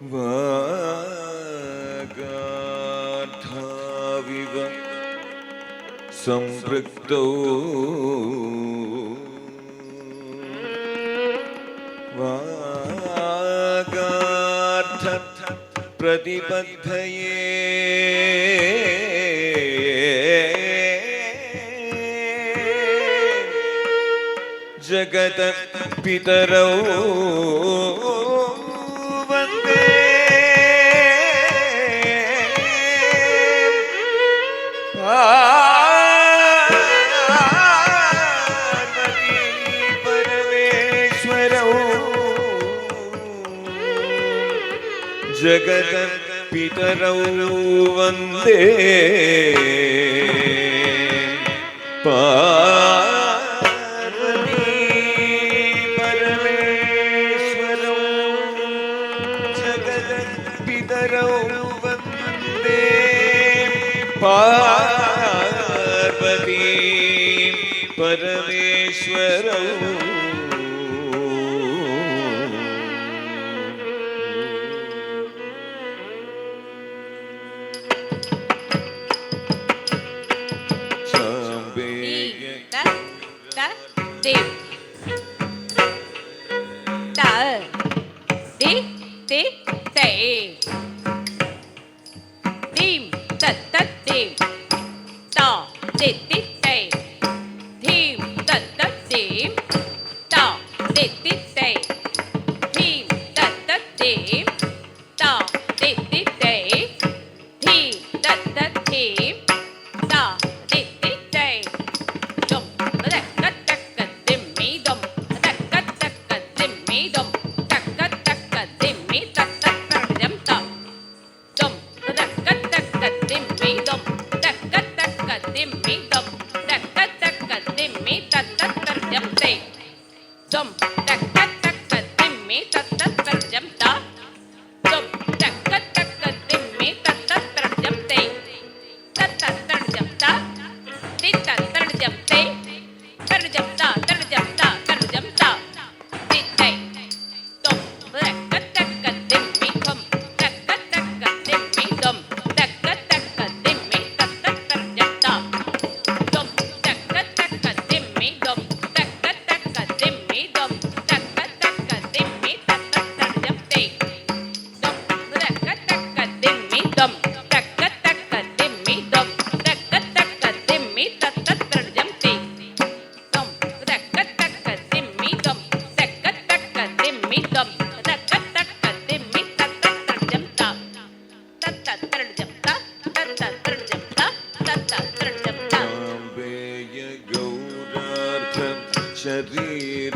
वागार्थाविव सम्पृक्तौ वागार्थ प्रतिपद्धये जगत पितरौ वन्दे पार्वती परमेश्वरौ जगत पितरौ वन्दे पार्वती परमेश्वरौ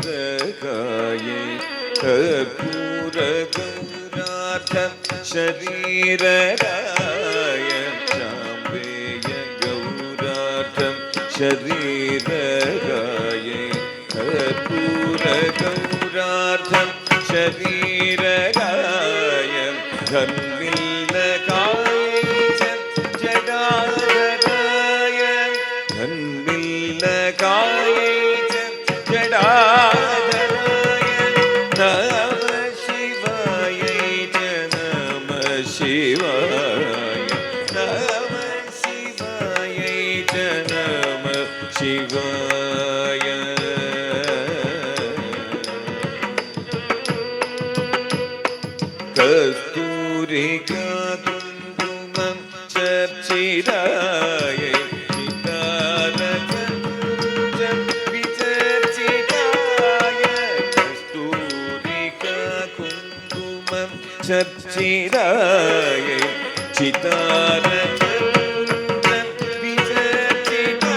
शरीरकाये कर्पूरगौरार्थ शरीरकाय चाम्बेय गौरार्थ शरीरकाये कर्पूरगौरार्थ शरीरकाय धन्विल्लकाय जडाधराय धन्विल्लकाय जडाधराय नमः शिवाय नमः शिवाय नमः शिवाय नमः शिवाय कस्तूरिका कुङ्कुमं चर्चिताय चर्चिताय चितारचन्द्रं विचर्चिताय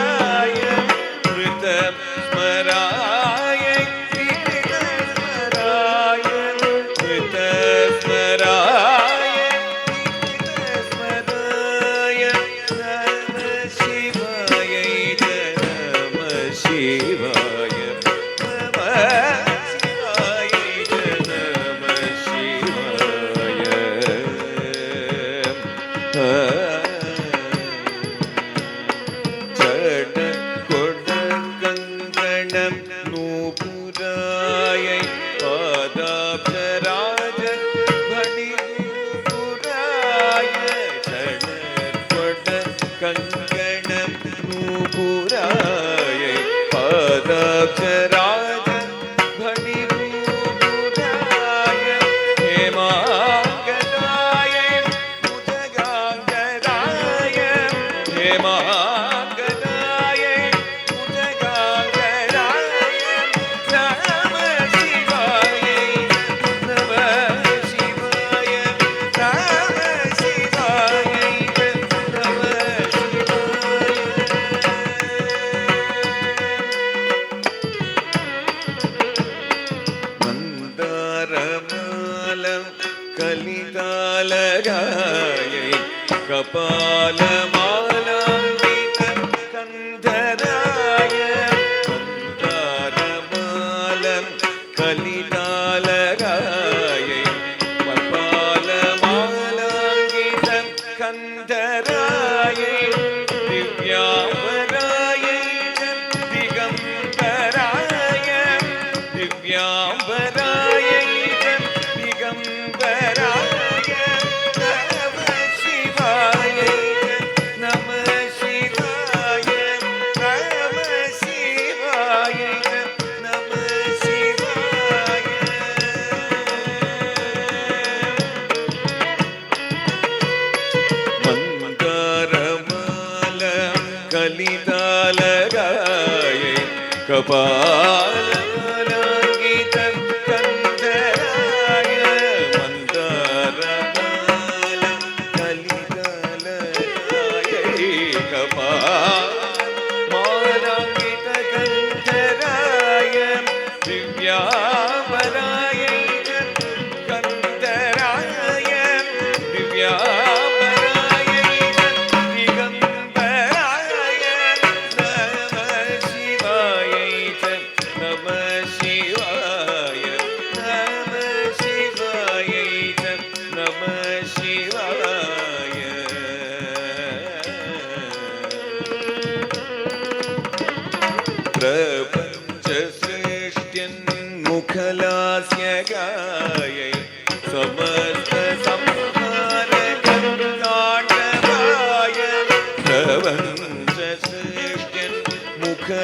मृतस्मराय कृतस्मराय मृतस्मराय कृतस्मराय नमः शिवाय नमः शिवाय नूपुराय पादाब्जराज भणि கலிதாலகாயை கபாலமாலாங்கித கந்தராய மந்தாரமாலம் கலிதாலகாயை கபாலமாலாங்கித கந்தராயை திவ்யாம்பராயை திகம்பராய திவ்யாம்பராயை திகம்பராய நம சிவாய நம சிவாய நம சிவாய நம சிவாய மந்தாரமால கலிதாலகாயை கபாலமாலாங்கித கந்தராய மந்தாரமால கலிதாலகாயை கபாலமாலாங்கித கந்தராய திவ்யாபராயை கந்தராய திவ்யாபராயை திகம்பராய நம சிவாய நம சிவாய நம சிவாய நம சிவாய பிரபஞ்ச சிருஷ்டியன் முகலாஸ்யகாயை சமஸ்த சம்ஹாரகந்தாண்டவாய பிரபஞ்ச சிருஷ்டியன் முகலாஸ்யகாயை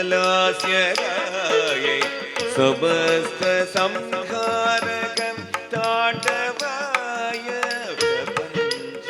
சமஸ்த சம்ஹாரகம் தாண்டவாய பிரபஞ்ச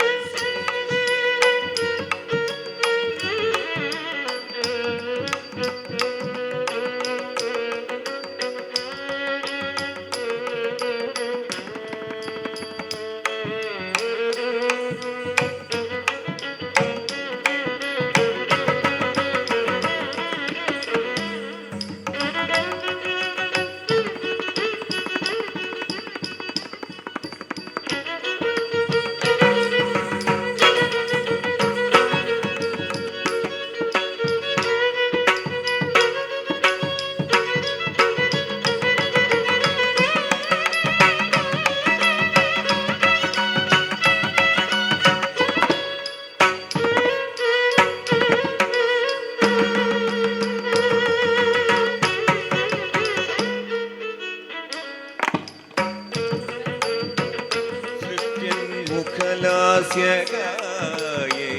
முகலாஸ்யகாயை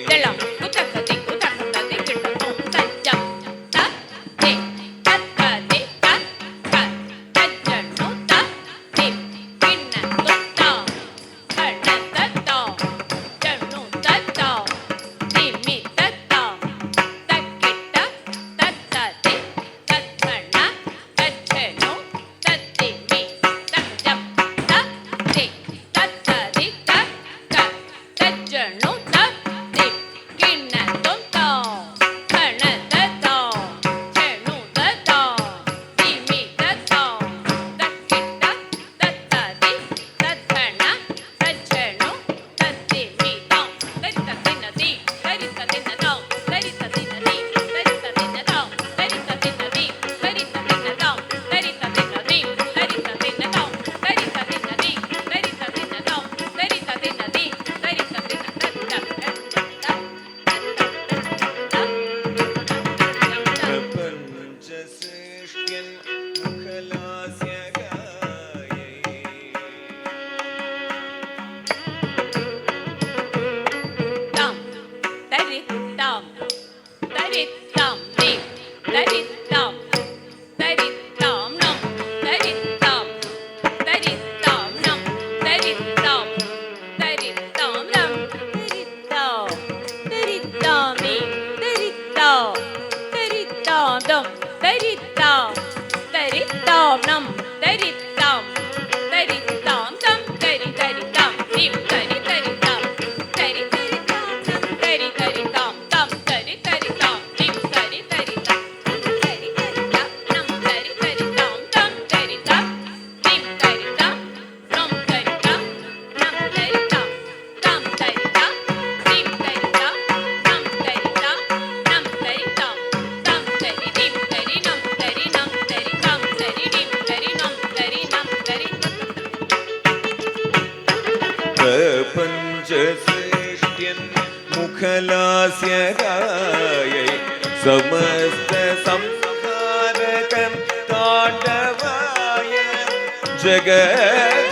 தெளம் குதகதி குதகதி கிட்டதும் தஞ்சம் தே தத்ததி தக்க தஞ்சனு தே கிண்ண துத்தா கண்ணதத்தா ஜனு தத்தா திமி தத்தா தக்கிட்ட தத்ததி தத்தன தச்சனு தத்திமி தஞ்சம் தே தத்ததி தக்க हास्यगायै समस्त संहारकं ताण्डवाय जगत्